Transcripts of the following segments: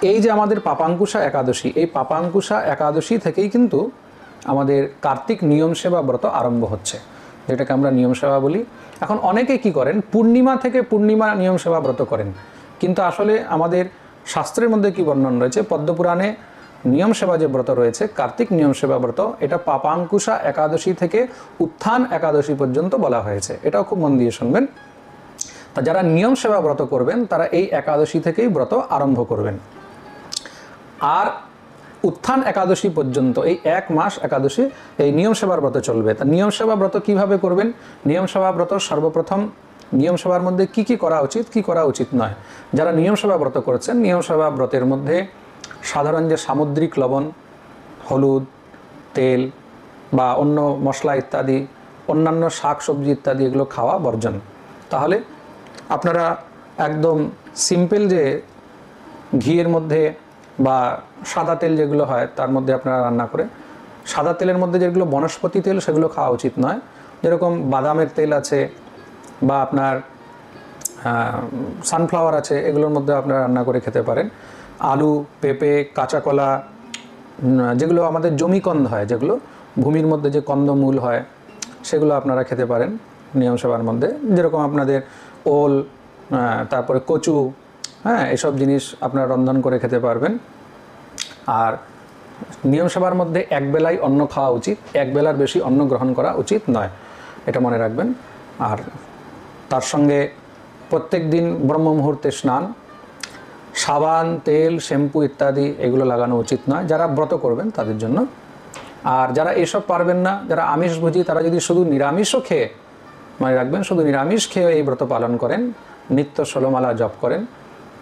এই যে আমাদের পাপাঙ্কুশা একাদশী, এই পাপাঙ্কুশা একাদশী থেকেই কিন্তু আমাদের কার্তিক নিয়ম সেবা ব্রত আরম্ভ হচ্ছে, যেটাকে আমরা নিয়ম সেবা বলি। এখন অনেকে কি করেন, পূর্ণিমা থেকে পূর্ণিমা নিয়ম সেবা ব্রত করেন, কিন্তু আসলে আমাদের শাস্ত্রের মধ্যে কি বর্ণন রয়েছে, পদ্মপুরাণে নিয়ম সেবা যে ব্রত রয়েছে, কার্তিক নিয়ম সেবা ব্রত, এটা পাপাঙ্কুশা একাদশী থেকে উত্থান একাদশী পর্যন্ত বলা হয়েছে। এটাও খুব মন দিয়ে শুনবেন। তা যারা নিয়ম সেবা ব্রত করবেন তারা এই একাদশী থেকেই ব্রত আরম্ভ করবেন। আর উত্থান একাদশী পর্যন্ত এই 1 মাস একাদশী এই নিয়ম সেবার ব্রত চলবে। তা নিয়ম সেবা ব্রত কিভাবে করবেন? নিয়ম সেবা ব্রত সর্বপ্রথম নিয়ম সেবার মধ্যে কি কি করা উচিত, কি করা উচিত নয়, যারা নিয়ম সেবা ব্রত করছেন, নিয়ম সেবা ব্রতের মধ্যে সাধারণ যে সামুদ্রিক লবণ, হলুদ, তেল বা অন্য মশলা ইত্যাদি, অন্যান্য শাক সবজি ইত্যাদি এগুলো খাওয়া বর্জন। তাহলে আপনারা একদম সিম্পল যে ঘিয়ের মধ্যে বা সাদা তেল যেগুলো হয় তার মধ্যে আপনারা রান্না করে, সাদা তেলের মধ্যে যেগুলো বনস্পতি তেল সেগুলো খাওয়া উচিত নয়। যেরকম বাদামের তেল আছে বা আপনার সানফ্লাওয়ার আছে, এগুলোর মধ্যে আপনারা রান্না করে খেতে পারেন। আলু, পেঁপে, কাঁচা কলা, যেগুলো আমাদের জমিকন্দ হয়, যেগুলো ভূমির মধ্যে যে কন্দমূল হয়, সেগুলো আপনারা খেতে পারেন নিয়ম সেবার মধ্যে। যেরকম আপনাদের ওল, তারপরে কচু, হ্যাঁ, এসব জিনিস আপনারা রন্ধন করে খেতে পারবেন। আর নিয়ম সেবার মধ্যে একবেলাই অন্ন খাওয়া উচিত, একবেলার বেশি অন্ন গ্রহণ করা উচিত নয়, এটা মনে রাখবেন। আর তার সঙ্গে প্রত্যেক দিন ব্রহ্ম মুহূর্তে স্নান, সাবান, তেল, শ্যাম্পু ইত্যাদি এগুলো লাগানো উচিত নয় যারা ব্রত করবেন তাদের জন্য। আর যারা এসব পারবেন না, যারা আমিষভোজী, তারা যদি শুধু নিরামিষও খেয়ে, মনে রাখবেন, শুধু নিরামিষ খেয়ে এই ব্রত পালন করেন, নিত্য 16 মালা জপ করেন,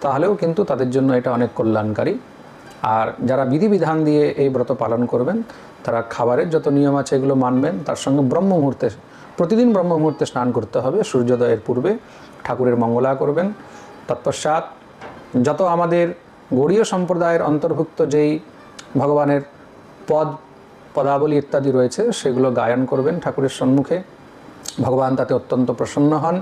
তাহলেও কিন্তু তাদের জন্য এটা অনেক কল্যাণকারী। আর যারা বিধিবিধান দিয়ে এই ব্রত পালন করবেন, তারা খাবারের যত নিয়ম আছে এগুলো মানবেন। তার সঙ্গে ব্রহ্ম মুহূর্তে, প্রতিদিন ব্রহ্ম মুহূর্তে স্নান করতে হবে, সূর্যোদয়ের পূর্বে ঠাকুরের মঙ্গলা করবেন। তৎপশ্চাৎ যত আমাদের গৌড়ীয় সম্প্রদায়ের অন্তর্ভুক্ত যেই ভগবানের পদাবলী ইত্যাদি রয়েছে সেগুলো গায়ন করবেন ঠাকুরের সম্মুখে, ভগবান তাতে অত্যন্ত প্রসন্ন হন।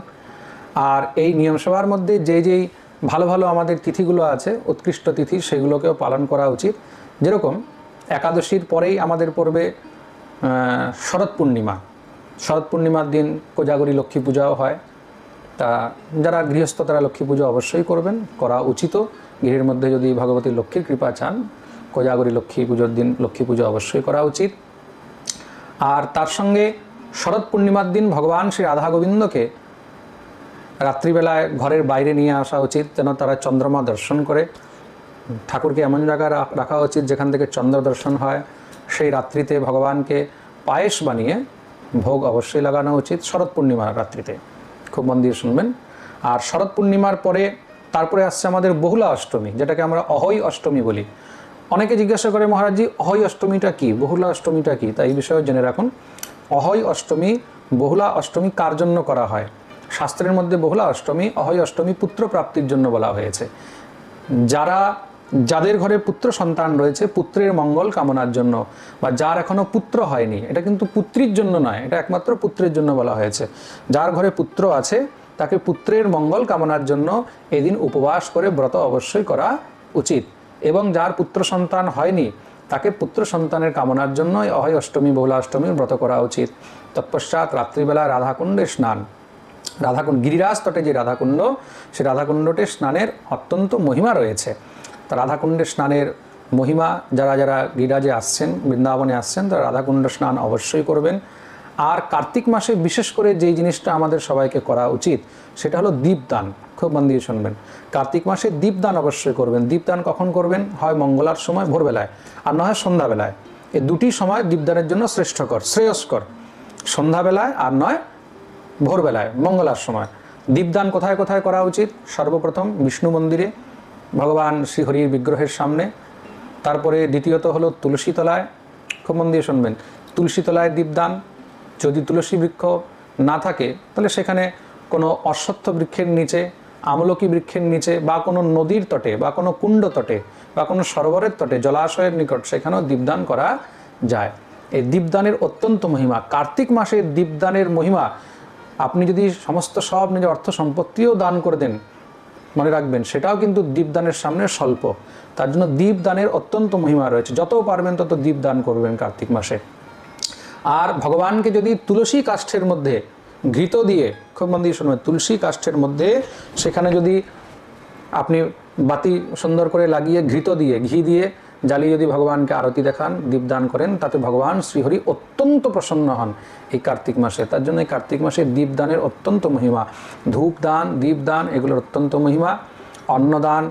আর এই নিয়ম সেবার মধ্যে যেই ভালো ভালো আমাদের তিথিগুলো আছে, উৎকৃষ্ট তিথি, সেগুলোকেও পালন করা উচিত। যেরকম একাদশীর পরেই আমাদের পড়বে শরৎ পূর্ণিমা। শরৎ পূর্ণিমার দিন কোজাগরী লক্ষ্মী পূজাও হয়। তা যারা গৃহস্থ তারা লক্ষ্মী পুজো অবশ্যই করবেন, করা উচিত। গৃহের মধ্যে যদি ভগবতী লক্ষ্মীর কৃপা চান, কোজাগরী লক্ষ্মী পুজোর দিন লক্ষ্মী পুজো অবশ্যই করা উচিত। আর তার সঙ্গে শরৎ পূর্ণিমার দিন ভগবান শ্রী রাধা গোবিন্দকে রাত্রিবেলায় ঘরের বাইরে নিয়ে আসা উচিত, যেন তারা চন্দ্রমা দর্শন করে। ঠাকুরকে এমন জায়গায় রাখা উচিত যেখান থেকে চন্দ্র দর্শন হয়। সেই রাত্রিতে ভগবানকে পায়েস বানিয়ে ভোগ অবশ্যই লাগানো উচিত শরৎ পূর্ণিমার রাত্রিতে। খুব মন দিয়ে শুনবেন। আর শরৎ পূর্ণিমার পরে তারপরে আসছে আমাদের বহুলা অষ্টমী, যেটাকে আমরা অহৈ অষ্টমী বলি। অনেকে জিজ্ঞাসা করে, মহারাজজি অহৈ অষ্টমীটা কি, বহুলা অষ্টমীটা কি? তাই এই বিষয়ে জেনে রাখুন। অহৈ অষ্টমী, বহুলা অষ্টমী কার জন্য করা হয়? শাস্ত্রের মধ্যে বহুলা অষ্টমী, অহৈ অষ্টমী পুত্র প্রাপ্তির জন্য বলা হয়েছে। যাদের ঘরে পুত্র সন্তান রয়েছে, পুত্রের মঙ্গল কামনার জন্য, বা যার এখনো পুত্র হয়নি, এটা কিন্তু পুত্রীর জন্য নয়, এটা একমাত্র পুত্রের জন্য বলা হয়েছে। যার ঘরে পুত্র আছে তাকে পুত্রের মঙ্গল কামনার জন্য এদিন উপবাস করে ব্রত অবশ্যই করা উচিত। এবং যার পুত্র সন্তান হয়নি তাকে পুত্র সন্তানের কামনার জন্য অহৈ অষ্টমী, বহুলা অষ্টমীর ব্রত করা উচিত। তৎপশ্চাৎ রাত্রিবেলা রাধাকুণ্ডে স্নান। রাধাকুণ্ড, গিরিরাজ তটে যে রাধাকুণ্ড, সেই রাধাকুণ্ডটে স্নানের অত্যন্ত মহিমা রয়েছে। তা রাধাকুণ্ডে স্নানের মহিমা, যারা যারা গিরিরাজে আসছেন, বৃন্দাবনে আসছেন, তারা রাধাকুণ্ড স্নান অবশ্যই করবেন। আর কার্তিক মাসে বিশেষ করে যেই জিনিসটা আমাদের সবাইকে করা উচিত সেটা হলো দীপদান। খুব মন দিয়ে শুনবেন। কার্তিক মাসে দীপদান অবশ্যই করবেন। দীপদান কখন করবেন? হয় মঙ্গলার সময় ভোরবেলায়, আর নয় সন্ধ্যাবেলায়। এই দুটি সময় দীপদানের জন্য শ্রেয়স্কর, সন্ধ্যাবেলায় আর নয় ভোরবেলায়, মঙ্গলার সময়। দীপদান কোথায় কোথায় করা উচিত? সর্বপ্রথম বিষ্ণু মন্দিরে, ভগবান শ্রীহরির বিগ্রহের সামনে। তারপরে দ্বিতীয়ত হলো তুলসী তলায়। খুব মন দিয়ে শুনবেন। তুলসী তলায় দীপদান। যদি তুলসী বৃক্ষ না থাকে তাহলে সেখানে কোনো অশ্বত্থ বৃক্ষের নিচে, আমলকি বৃক্ষের নিচে, বা কোনো নদীর তটে, বা কোনো কুণ্ড তটে, বা কোনো সরোবরের তটে, জলাশয়ের নিকট, সেখানেও দীপদান করা যায়। এই দীপদানের অত্যন্ত মহিমা। কার্তিক মাসের দীপদানের মহিমা, আপনি যদি সমস্ত সব নিজের অর্থ সম্পত্তিও দান করে দেন, মনে রাখবেন সেটাও কিন্তু দীপদানের সামনে স্বল্প। তার জন্য দীপদানের অত্যন্ত মহিমা রয়েছে, যত পারবেন তত দীপদান করবেন কার্তিক মাসে। আর ভগবানকে যদি তুলসী কাষ্ঠের মধ্যে ঘৃত দিয়ে, খুব মন দিয়ে শুনবেন, তুলসী কাষ্ঠের মধ্যে সেখানে যদি আপনি বাতি সুন্দর করে লাগিয়ে ঘৃত দিয়ে, ঘি দিয়ে জ্বালিয়ে যদি ভগবানকে আরতি দেখান, দীপদান করেন, তাতে ভগবান শ্রীহরি অত্যন্ত প্রসন্ন হন এই কার্তিক মাসে। তার জন্য এই কার্তিক মাসে দীপদানের অত্যন্ত মহিমা। ধূপদান, দীপদান এগুলোর অত্যন্ত মহিমা। অন্নদান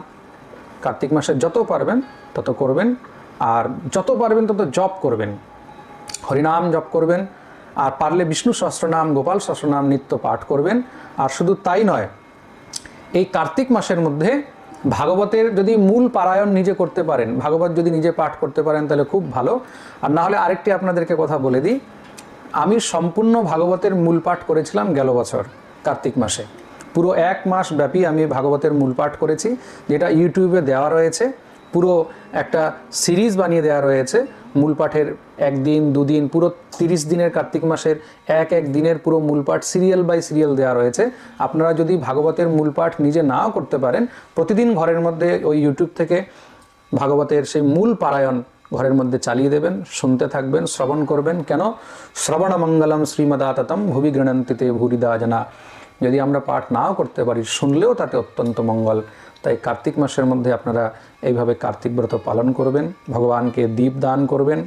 কার্তিক মাসে যত পারবেন তত করবেন, আর যত পারবেন তত জপ করবেন, হরিনাম জপ করবেন, আর পারলে বিষ্ণু সহস্রনাম, গোপাল সহস্রনাম নিত্য পাঠ করবেন। আর শুধু তাই নয়, এই কার্তিক মাসের মধ্যে ভাগবতের যদি মূল পারায়ণ নিজে করতে পারেন, ভাগবত যদি নিজে পাঠ করতে পারেন তাহলে খুব ভালো। আর না হলে আরেকটি আপনাদেরকে কথা বলে দিই, আমি সম্পূর্ণ ভাগবতের মূল পাঠ করেছিলাম গেল বছর কার্তিক মাসে। পুরো 1 মাস ব্যাপী আমি ভাগবতের মূল পাঠ করেছি, যেটা ইউটিউবে দেওয়া রয়েছে। পুরো একটা সিরিজ বানিয়ে দেওয়া রয়েছে মূল পাঠের, 1 দিন 2 দিন, পুরো 30 দিনের কার্তিক মাসের এক দিনের পুরো মূল পাঠ সিরিয়াল বাই সিরিয়াল দেওয়া রয়েছে। আপনারা যদি ভাগবতের মূল পাঠ নিজে নাও করতে পারেন, প্রতিদিন ঘরের মধ্যে ওই ইউটিউব থেকে ভাগবতের সেই মূল পারায়ণ ঘরের মধ্যে চালিয়ে দেবেন, শুনতে থাকবেন, শ্রবণ করবেন। কেন? শ্রবণ মঙ্গলম শ্রীমদাততম ভুবি গৃণন্তিতে ভূরিদা জানা। যদি আমরা পাঠ নাও করতে পারি, শুনলেও তাতে অত্যন্ত মঙ্গল। তাই কার্তিক মাসের মধ্যে আপনারা এইভাবে কার্তিক ব্রত পালন করবেন, ভগবানকে দীপ দান করবেন,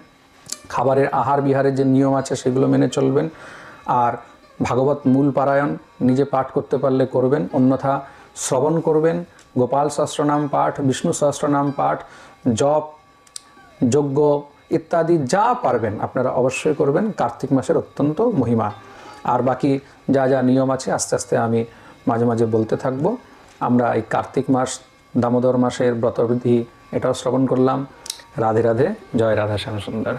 খাবারের আহার বিহারের যে নিয়ম আছে সেগুলো মেনে চলবেন, আর ভাগবত মূল পারায়ণ নিজে পাঠ করতে পারলে করবেন, অন্যথা শ্রবণ করবেন। গোপাল সহস্রনাম পাঠ, বিষ্ণু সহস্রনাম পাঠ, জপ, যজ্ঞ ইত্যাদি যা পারবেন আপনারা অবশ্যই করবেন। কার্তিক মাসের অত্যন্ত মহিমা। আর বাকি যা যা নিয়ম আছে আস্তে আস্তে আমি মাঝে মাঝে বলতে থাকবো। আমরা এই কার্তিক মাস, দামোদর মাসের ব্রতবিধি এটাও শ্রবণ করলাম। রাধে রাধে, জয় রাধা শ্যাম সুন্দর।